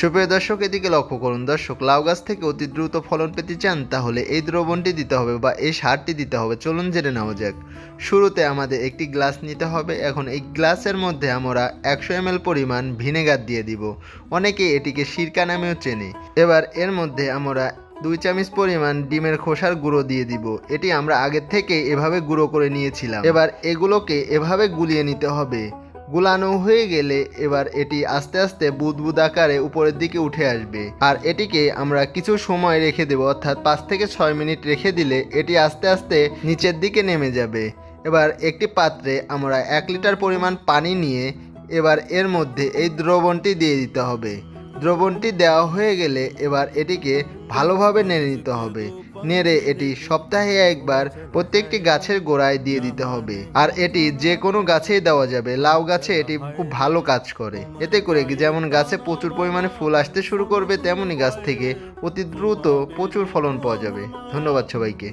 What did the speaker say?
সুপ্রিয় দর্শক, এদিকে লক্ষ্য করুন। দর্শক, লাউ গাছ থেকে অতি দ্রুত ফলন পেতে চান তাহলে এই দ্রবণটি দিতে হবে বা এই সারটি দিতে হবে। চলুন জেনে নেওয়া যাক। শুরুতে আমাদের একটি গ্লাস নিতে হবে। এখন এই গ্লাসের মধ্যে আমরা 100 ml পরিমাণ ভিনেগার দিয়ে দিব। অনেকে এটিকে সিরকা নামেও চেনে। এবার এর মধ্যে আমরা 2 চামচ পরিমাণ ডিমের খোসার গুঁড়ো দিয়ে দিব। এটি আমরা আগের থেকে এভাবে গুঁড়ো করে নিয়েছিলাম। এবার এগুলোকে এভাবে গুলিয়ে নিতে হবে। গুলানো হয়ে গেলে এবার এটি আস্তে আস্তে বুদবুদ আকারে উপরের দিকে উঠে আসবে। আর এটিকে আমরা কিছু সময় রেখে দেব, অর্থাৎ 5 থেকে 6 মিনিট রেখে দিলে এটি আস্তে আস্তে নিচের দিকে নেমে যাবে। এবার একটি পাত্রে আমরা 1 লিটার পরিমাণ পানি নিয়ে এবার এর মধ্যে এই দ্রবণটি দিয়ে দিতে হবে। দ্রবণটি দেওয়া হয়ে গেলে এবার এটিকে ভালোভাবে নেড়ে নিতে হবে। নেড়ে এটি সপ্তাহে একবার প্রত্যেকটি গাছের গোড়ায় দিয়ে দিতে হবে। আর এটি যে কোনো গাছেই দেওয়া যাবে। লাউ গাছে এটি খুব ভালো কাজ করে। এতে করে যেমন গাছে প্রচুর পরিমাণে ফুল আসতে শুরু করবে, তেমনি গাছ থেকে অতি দ্রুত প্রচুর ফলন পাওয়া যাবে। ধন্যবাদ সবাইকে।